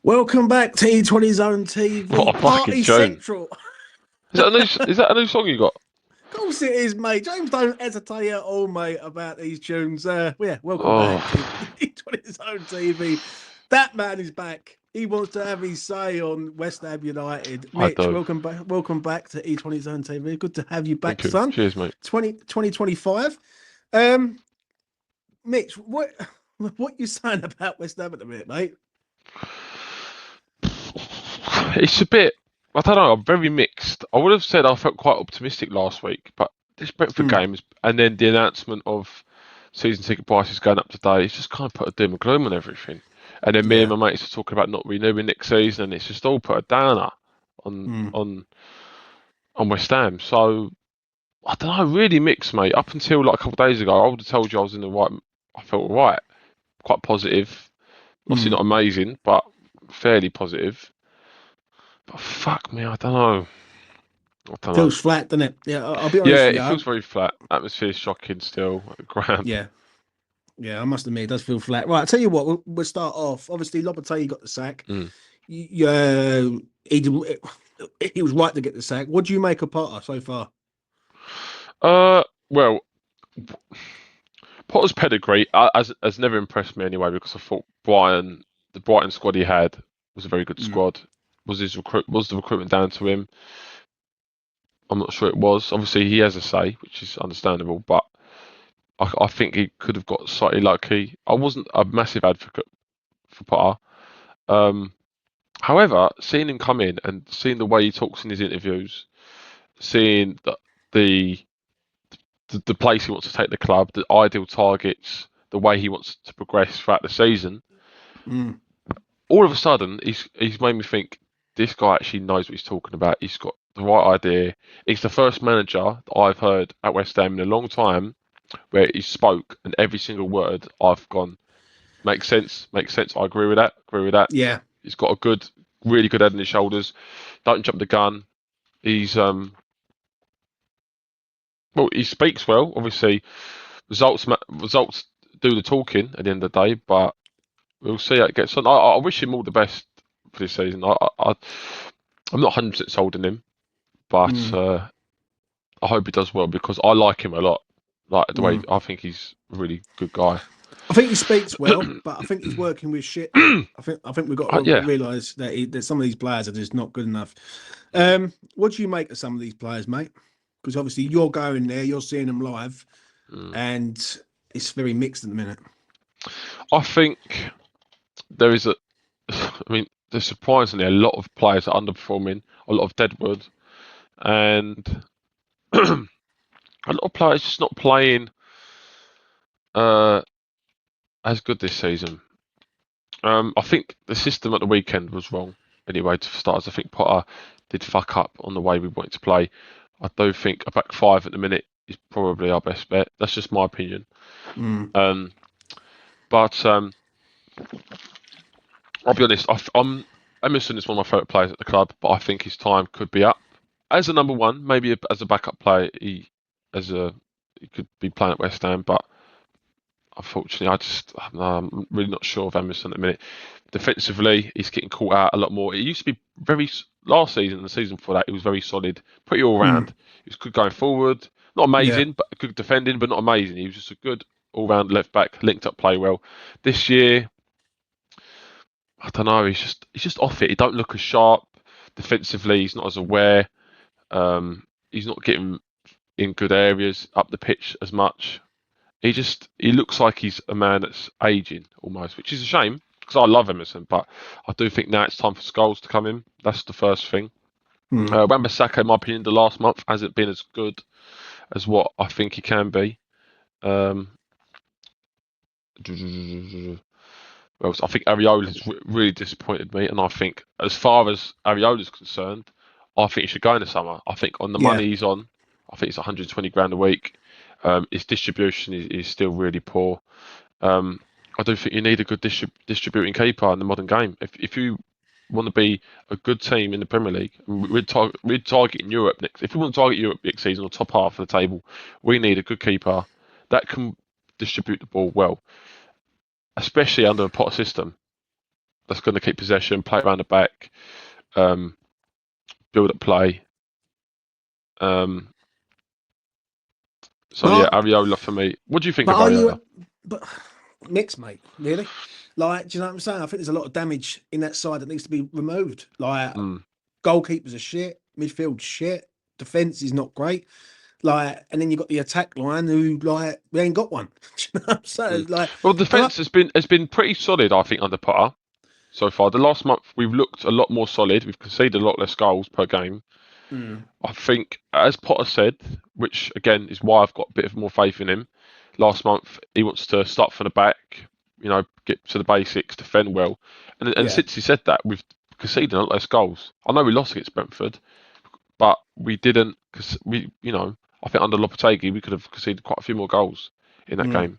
Welcome back to E20 Zone TV, What a fucking Party tune. Central. Is that a new song you got? Of course it is, mate. James don't hesitate at all, mate, about these tunes. Yeah, welcome back to Oh, E20 Zone TV. That man is back. He wants to have his say on West Ham United. I Mitch, do. welcome back. Welcome back to E20 Zone TV. Good to have you back, Thank you. son. Cheers, mate. 2025. Um, Mitch, what you saying about West Ham at the minute, mate? It's a bit, I don't know, I'm very mixed. I would have said I felt quite optimistic last week, but this Brentford Mm, game and then the announcement of season ticket prices going up today, it's just kind of put a doom and gloom on everything. And then me and yeah. my mates are talking about not renewing next season, and it's just all put a downer on Mm, on on West Ham. So I don't know, really mixed, mate. Up until like a couple of days ago, I would have told you I was in the right. I felt right, quite positive. Obviously mm. not amazing, but fairly positive. But fuck me, I don't know. I don't know. Feels flat, doesn't it? Yeah, I'll be honest Yeah, with it feels you. very flat. Atmosphere's shocking still at the ground. Yeah, yeah, I must admit, it does feel flat. Right, I tell you what, we'll start off. Obviously, Lopetegui got the sack. Mm. Yeah, he was right to get the sack. What do you make of Potter so far? Well, Potter's pedigree has never impressed me anyway because I thought the Brighton squad he had was a very good Mm, squad. Was the recruitment down to him? I'm not sure it was. Obviously, he has a say, which is understandable, but I think he could have got slightly lucky. I wasn't a massive advocate for Potter. Um, However, seeing him come in and seeing the way he talks in his interviews, seeing the the place he wants to take the club, the ideal targets, the way he wants to progress throughout the season, mm, all of a sudden he's made me think this guy actually knows what he's talking about. He's got the right idea. He's the first manager that I've heard at West Ham in a long time where he spoke and every single word I've gone makes sense, makes sense. I agree with that. Agree with that. yeah, He's got a really good head on his shoulders. Don't jump the gun. He's well, he speaks well. Obviously, results do the talking at the end of the day, but we'll see how it gets on. I wish him all the best for this season. I'm not 100% sold on him, but mm, I hope he does well because I like him a lot. Like the way mm. I think he's a really good guy. I think he speaks well, but I think he's working with shit, mate. I think we've got to Yeah. realise that some of these players are just not good enough. Mm, What do you make of some of these players, mate? Because obviously you're going there, you're seeing them live, mm. and it's very mixed at the minute. I think there is a. I mean, there's surprisingly a lot of players are underperforming, a lot of deadwood, and a lot of players just not playing uh, as good this season. I think the system at the weekend was wrong. Anyway, to start, I think Potter did fuck up on the way we wanted to play. I do think a back five at the minute is probably our best bet. That's just my opinion. Mm, Um, but I'll be honest. Emerson is one of my favourite players at the club, but I think his time could be up as a number one. Maybe as a backup player, as a he could be playing at West Ham, but unfortunately, I'm really not sure of Emerson at the minute. Defensively, he's getting caught out a lot more. It used to be last season and the season before that, he was very solid, pretty all mm, round. He was good going forward, not yeah. amazing, but good defending, but not amazing. He was just a good all round left back, linked up play well. This year, I don't know. He's just off it. He don't look as sharp defensively. He's not as aware. He's not getting in good areas up the pitch as much. He looks like he's a man that's aging almost, which is a shame because I love Emerson, but I do think now it's time for Scholes to come in. That's the first thing. Mm. Wan-Bissaka, in my opinion, the last month hasn't been as good as what I think he can be. Um, well, I think Ariola's really disappointed me, and I think as far as Ariola's concerned, I think he should go in the summer. I think on the Yeah. money he's on, I think it's 120 grand a week. His distribution is still really poor. Um, I do think you need a good distributing keeper in the modern game. If you want to be a good team in the Premier League, we're targeting Europe next. If we want to target Europe next season or top half of the table, we need a good keeper that can distribute the ball well, especially under a Potter system. that's going to keep possession, play around the back, build up play. So yeah, No, Areola for me. What do you think but of are Areola? you? But mixed, mate. Really? Like, do you know what I'm saying? I think there's a lot of damage in that side that needs to be removed. Like, Mm, goalkeepers are shit, midfield shit, defense is not great. Like, and then you got the attack line who, like, we ain't got one. Do you know what I'm saying? mm. Like, Well, and I, defence has been pretty solid, I think, under Potter so far. The last month we've looked a lot more solid. We've conceded a lot less goals per game. mm, I think, as Potter said, which again is why I've got a bit of more faith in him. Last month he wants to start from the back, get to the basics, defend well, and yeah. since he said that, we've conceded a lot less goals. I know we lost against Brentford, but we didn't because I think under Lopetegui we could have conceded quite a few more goals in that Mm. game.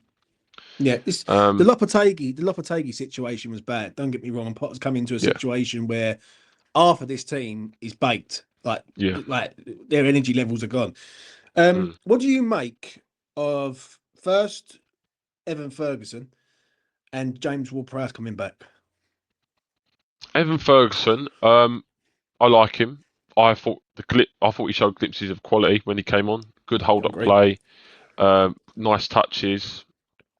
Yeah, this Um, The Lopetegui situation was bad. Don't get me wrong. Potter's come into a yeah, situation where half of this team is baked. yeah. Like their energy levels are gone. Mm. What do you make of first Evan Ferguson and James Ward-Prowse coming back? Evan Ferguson, I like him. I thought he showed glimpses of quality when he came on. Good hold up Agree. play, nice touches.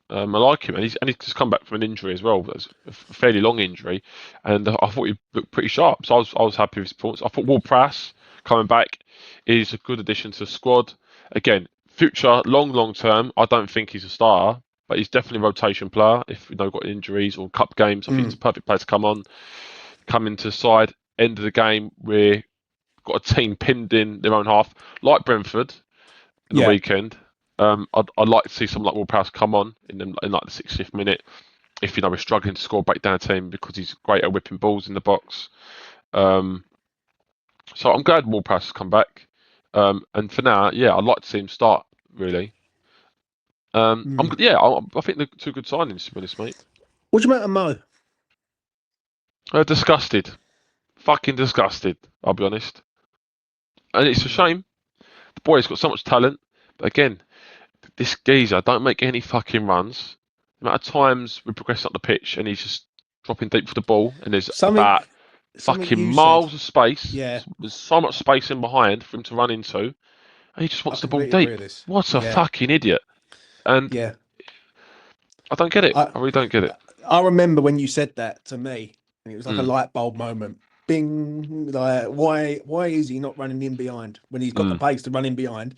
I like him, and he's just come back from an injury as well. That's a fairly long injury, and I thought he looked pretty sharp. So I was happy with his performance. I thought Ward-Prowse coming back is a good addition to the squad. Again, future long term, I don't think he's a starter, but he's definitely a rotation player. If got injuries or cup games, I think he's Mm. a perfect player to come into the side. End of the game, we've got a team pinned in their own half, like Brentford in the Yeah. weekend. I'd like to see someone like Ward-Prowse come on in like the 60th minute if we're struggling to score, break down a team because he's great at whipping balls in the box. Um, so I'm glad Ward-Prowse has come back. And for now, yeah, I'd like to see him start really. Mm. I think they're two good signings to be honest, mate. What do you make of Mo? Disgusted, fucking disgusted. I'll be honest, and it's a Mm. shame. The boy's got so much talent, but again, this geezer don't make any fucking runs. The amount of times we progress up the pitch and he's just dropping deep for the ball, and there's Something, about something fucking you said. miles of space. Yeah, There's so much space in behind for him to run into, and he just I wants the ball completely agree deep. with this. What a Yeah, fucking idiot! And yeah. I don't get it. I I really don't get it. I remember when you said that to me, and it was like a Mm, light bulb moment. Bing! Like, why is he not running in behind when he's got the mm, pace to run in behind?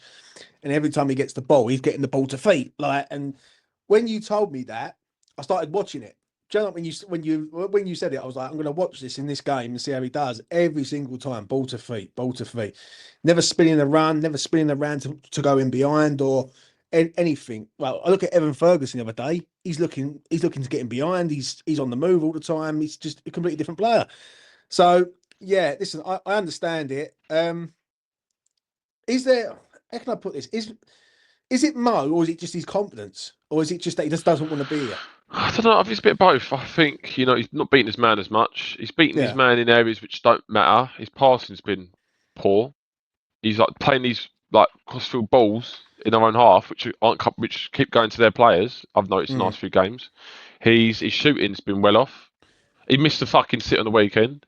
And every time he gets the ball, he's getting the ball to feet. Like, and when you told me that, I started watching it. Do you know, when you said it, I was like, I'm going to watch this in this game and see how he does every single time. Ball to feet, ball to feet. Never spinning a run, never spinning around to go in behind or anything. Well, I look at Evan Ferguson the other day. He's looking to get in behind. He's on the move all the time. He's just a completely different player. So yeah, listen, I understand it. Is there? How can I put this? Is it Mo, or is it just his confidence, or is it just that he just doesn't want to be here? I don't know. I think it's a bit of both. I think he's not beating his man as much. He's beating his Yeah. man in areas which don't matter. His passing's been poor. He's like playing these like crossfield balls in their own half, which keep going to their players. I've noticed in the Mm. last few games. His shooting's been well off. He missed the fucking sit on the weekend.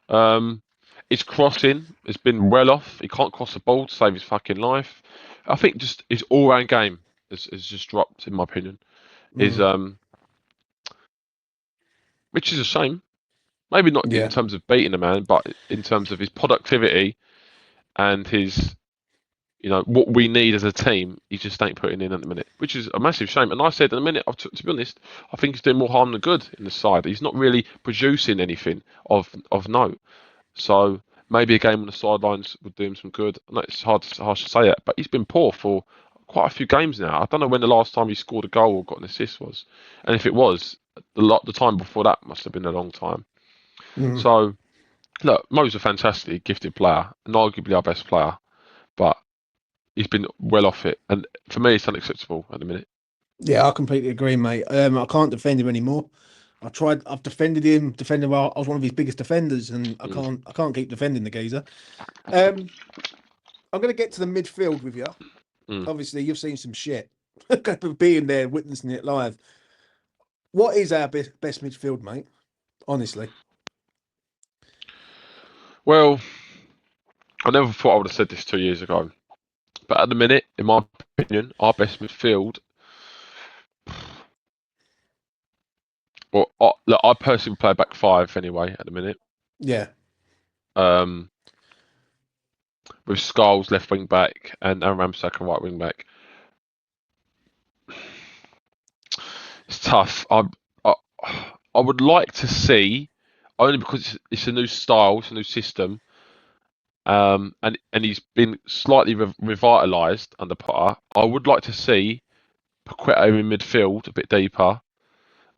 Um, his crossing has been well off. He can't cross the ball to save his fucking life. I think just his all-round game has just dropped, in my opinion. Is Mm. Which is a shame. Maybe not in Yeah. terms of beating a man, but in terms of his productivity and his what we need as a team, he just ain't putting in at the minute, which is a massive shame. And I said in a minute, to be honest, I think he's doing more harm than good in the side. He's not really producing anything of note. So maybe a game on the sidelines would do him some good. I know it's harsh to say that, but he's been poor for quite a few games now. I don't know when the last time he scored a goal or got an assist was, and if it was, the time before that must have been a long time. Mm. So look, Mo's a fantastic, gifted player, and arguably our best player, but he's been well off it, and for me, it's unacceptable at the minute. Yeah, I completely agree, mate. I can't defend him anymore. I've defended him, I was one of his biggest defenders, and I Mm, can't I can't keep defending the geezer. Um, I'm gonna get to the midfield with you. mm. Obviously, you've seen some shit. Being there, witnessing it live. What is our best midfield, mate? honestly. Well, I never thought I would have said this 2 years ago, but at the minute, in my opinion, our best midfield. Well, look, I personally play back five anyway at the minute. Yeah. Um, with Skulls left wing back and Aaron Ramsdale right wing back. It's tough. I I would like to see, only because it's a new style, it's a new system, and he's been slightly revitalised under Potter. I would like to see Paqueta in midfield a bit deeper,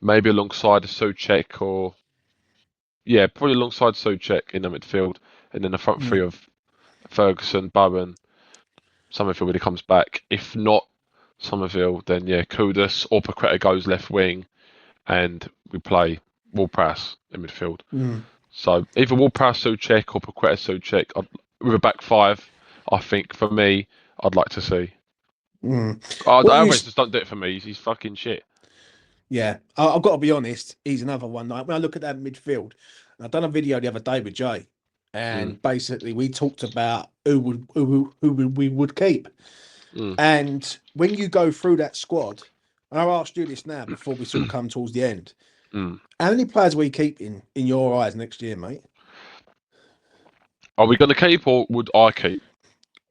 maybe alongside a Soucek or yeah, probably alongside Soucek in the midfield, and then the front three Mm. of Ferguson, Bowen, Somerville when he comes back. If not Somerville, then yeah, Kudus or Paqueta goes left wing, and we play Ward-Prowse in midfield. Mm. So either Ward-Prowse, Soucek or Paqueta, Soucek with a back five. I think for me, I'd like to see. Mm. What you? Alvarez just don't do it for me. He's fucking shit. Yeah, I've got to be honest. He's another one. Like when I look at that midfield, I've done a video the other day with Jay, Mm, and basically we talked about we would keep. mm, And when you go through that squad, and I'll ask you this now before we sort of come towards the end, mm. how many players will you keep in your eyes next year, mate? Are we going to keep or would I keep?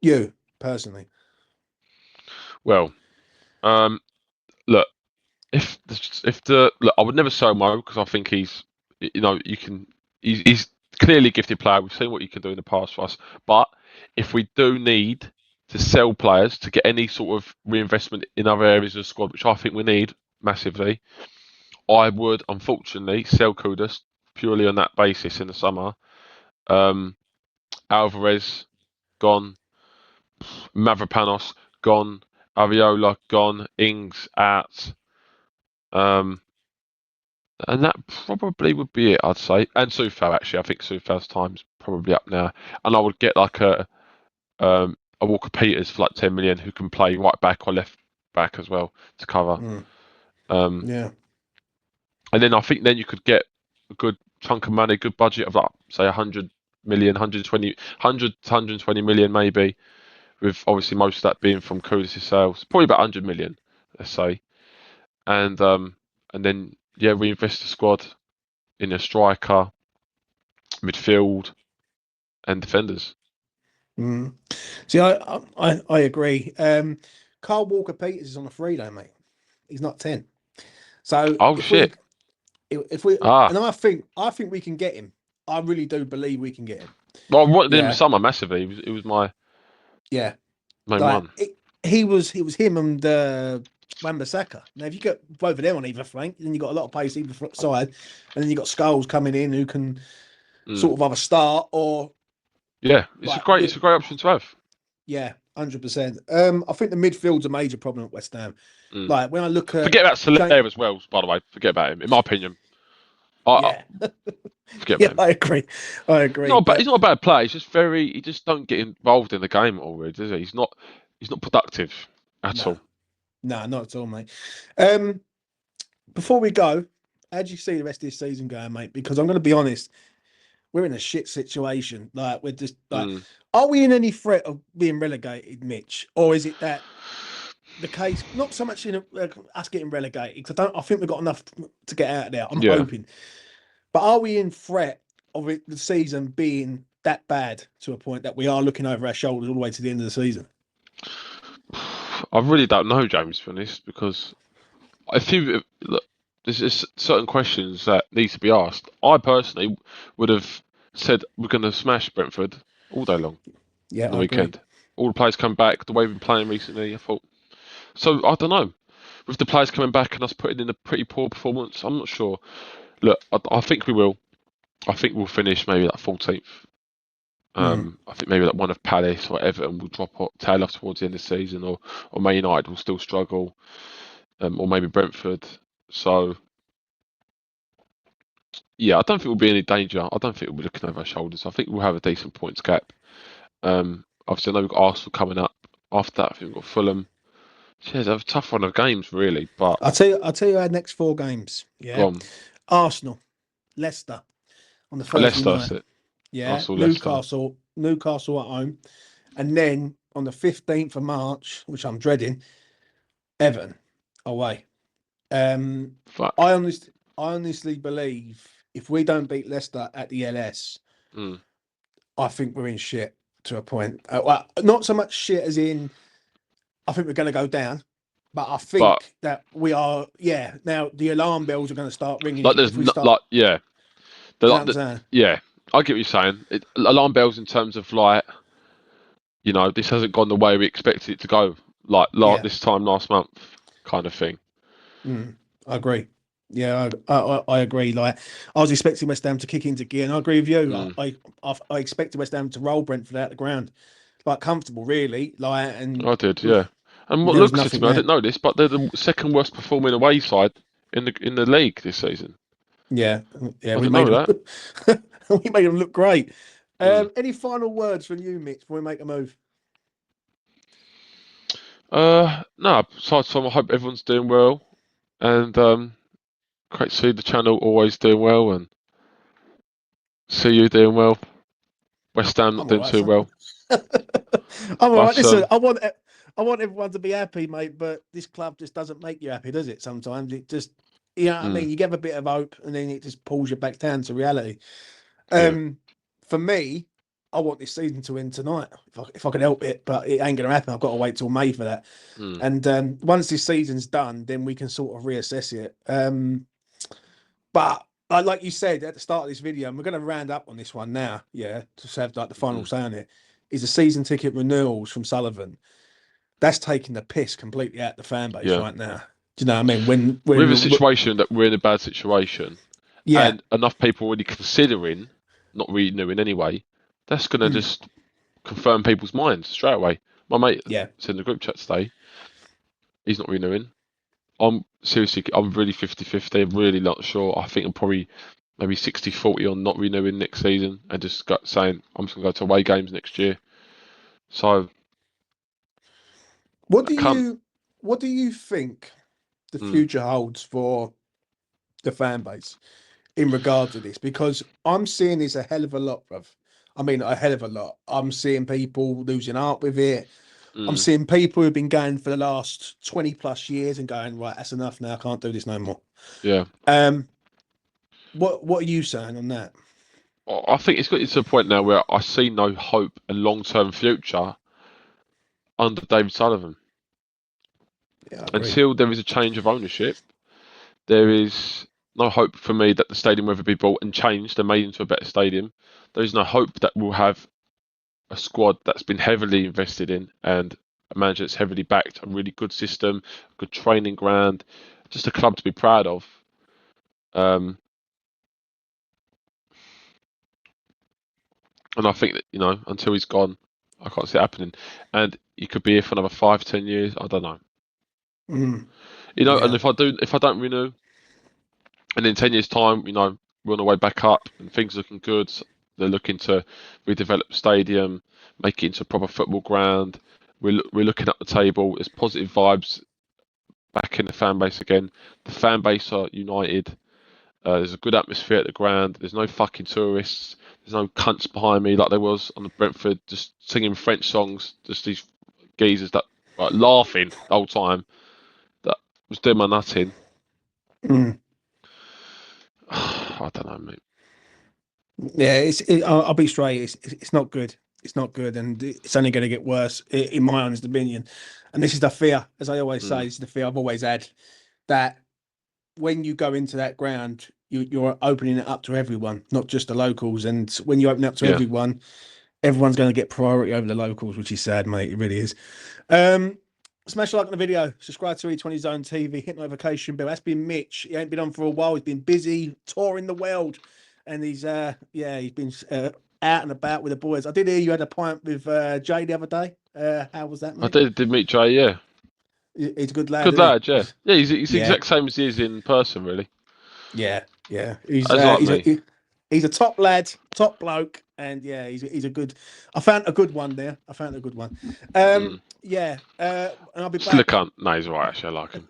You personally. Well, um, look, if the look, I would never sell Mo because I think he's clearly a gifted player. We've seen what he can do in the past for us. But if we do need to sell players to get any sort of reinvestment in other areas of the squad, which I think we need massively, I would unfortunately sell Kudus purely on that basis in the summer. Um, Alvarez gone, Mavropanos gone, Ariola gone, Ings out. Um, And that probably would be it, I'd say. And Sufal, actually, I think Sufal's time's probably up now. And I would get like a Walker Peters for like 10 million who can play right back or left back as well to cover. Mm. Um, Yeah. and then I think then you could get a good chunk of money, good budget of like say 100 million, 120, 100 to 120 million maybe, with obviously most of that being from Kudus' sales. Probably about 100 million, let's say. And then yeah, reinvest the squad in a striker, midfield, and defenders. Mm. See, I agree. Carl Walker Peters is on a free though, mate. He's not 10. So Oh shit! if we Ah, and I think we can get him. I really do believe we can get him. well, I wanted him in the Yeah, summer massively. It was my yeah. main Like one. he was him and Wan-Bissaka. Now if you get both of them on either flank, then you got a lot of pace either side, and then you got Skulls coming in who can Mm. sort of either start or Yeah, it's a like great option to have. yeah, 100%. I think the midfield's a major problem at West Ham. Mm. Like when I look at Forget about Jane, Soler as well. By the way, forget about him. In my opinion, I yeah, forget yeah, about him. I agree, I agree. He's But not a bad player. He's just very. He just don't get involved in the game already, does he? He's not. He's not productive at no, all. no, not at all, mate. Um, before we go, how do you see the rest of this season going, mate? Because I'm going to be honest, we're in a shit situation. Like we're just like, Mm. are we in any threat of being relegated, Mitch, or is it that the case? Not so much in us getting relegated because I think we've got enough to get out of there. I'm Yeah. hoping, but are we in threat of the season being that bad to a point that we are looking over our shoulders all the way to the end of the season? I really don't know, James, for this, because I feel look, there's just certain questions that need to be asked. I personally would have said we're going to smash Brentford all day long Yeah, on the I agree. weekend. All the players come back, the way we've been playing recently, I thought. So I don't know. With the players coming back and us putting in a pretty poor performance, I'm not sure. Look, I think we will. I think we'll finish maybe like 14th. Mm, I think maybe like one of Palace or Everton will tail off towards the end of the season, or Man United will still struggle, or maybe Brentford. So yeah, I don't think we'll be in any danger. I don't think we'll be looking over our shoulders. I think we'll have a decent points gap. Obviously, I know we've got Arsenal coming up. After that, I think we've got Fulham. Yeah, it's a tough run of games, really. But I'll tell you our next four games. go Yeah, on. Arsenal. Leicester on the Thursday Leicester, night. that's it. I Yeah, saw Leicester. Newcastle at home, and then on the 15th of March, which I'm dreading, Everton away. Fuck. I honestly believe if we don't beat Leicester at the LS, Mm. I think we're in shit to a point. Well, not so much shit as in I think we're going to go down, but I But think that we are. Yeah, now the alarm bells are going to start ringing like, if there's we not start. like yeah, You know what I'm saying? yeah. I get what you're saying. Alarm bells in terms of like, this hasn't gone the way we expected it to go. Like Yeah, this time last month, kind of thing. I agree. Yeah, I agree. Like I was expecting West Ham to kick into gear, and I agree with you. Mm. I expected West Ham to roll Brentford out the ground, like comfortable, really. Like and I did, yeah. And what there was Luke said to nothing me, I there. didn't know this, but they're the second worst performing away side in the league this season. Yeah, yeah, I we didn't made know them. that. We made them look great. Mm. Any final words from you, Mitch, before we make a move? No. Besides from, I hope everyone's doing well, and great to see the channel always doing well, and see you doing well. West Ham not I'm all doing right, too son. well, I'm all right. but Listen, I want everyone to be happy, mate. But this club just doesn't make you happy, does it? Sometimes it just, you know what I mm, mean. You give a bit of hope, and then it just pulls you back down to reality. yeah, For me, I want this season to end tonight if I can help it, but it ain't gonna happen. I've got to wait till May for that. mm, And once this season's done, then we can sort of reassess it. But like you said at the start of this video, and we're going to round up on this one now, yeah, to have like the final mm, say on it, is the season ticket renewals from Sullivan. That's taking the piss completely out the fan base yeah. right now. Do you know what I mean? With a When situation that we're in a bad situation, yeah, and enough people already considering not renewing anyway, that's gonna mm, just confirm people's minds straight away. My mate yeah, said in the group chat today, he's not renewing. I'm really 50-50. I'm really not sure. I think I'm probably maybe 60-40 on not renewing next season and just saying I'm just going to go to away games next year. So what I do can't. you what do you think the Mm, future holds for the fan base in regard to this? Because I'm seeing this a hell of a lot, bruv. I mean, a hell of a lot. I'm seeing people losing heart with it. I'm mm, seeing people who've been going for the last 20 plus years and going, right, that's enough now. I can't do this no more. yeah. Um, what are you saying on that? I think it's got to a point now where I see no hope and long-term future under David Sullivan Yeah, I agree. until there is a change of ownership. There is no hope for me that the stadium will ever be built and changed and made into a better stadium. There is no hope that we'll have a squad that's been heavily invested in and a manager that's heavily backed, a really good system, a good training ground, just a club to be proud of. Um, and I think that until he's gone, I can't see it happening. And he could be here for another 5-10 years. I don't know. Mm, And yeah. if I don't renew, and in 10 years' time, we're on the way back up and things are looking good. They're looking to redevelop the stadium, make it into a proper football ground. We're looking at the table. There's positive vibes back in the fan base again. The fan base are united. There's a good atmosphere at the ground. There's no fucking tourists. There's no cunts behind me like there was on the Brentford, just singing French songs. Just these geezers that laughing the whole time. That was doing my nutting. Mm. I don't know, mate. Yeah, I'll be straight. It's not good. It's not good, and it's only going to get worse, in my honest opinion. And this is the fear, as I always say, Mm, this is the fear I've always had, that when you go into that ground, you're opening it up to everyone, not just the locals. And when you open it up to yeah. everyone, everyone's going to get priority over the locals, which is sad, mate. It really is. Um, Smash a like on the video, subscribe to E20 Zone TV, hit notification bell. That's been Mitch. He ain't been on for a while. He's been busy touring the world, and he's been out and about with the boys. I did hear you had a pint with Jay the other day. How was that, I mate? did meet Jay, yeah. He's a good lad, Good isn't he? lad, yeah. Yeah, he's the Yeah, exact same as he is in person, really. yeah. He's As like me. he's a top lad, top bloke, and yeah, he's a good. I found a good one there. I found a good one. Mm. Yeah. And I'll be Still a back. cunt. No, he's alright, actually. I like him.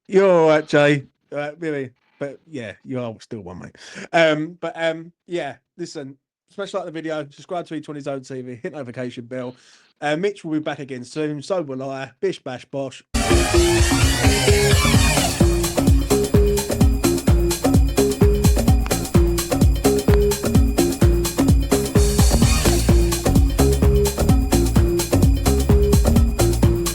You're all right, Jay. All right, Billy. But yeah, you are still one, mate. Yeah, listen, smash like the video, subscribe to each on his own TV, hit notification bell. Mitch will be back again soon. So will I. Bish bash bosh.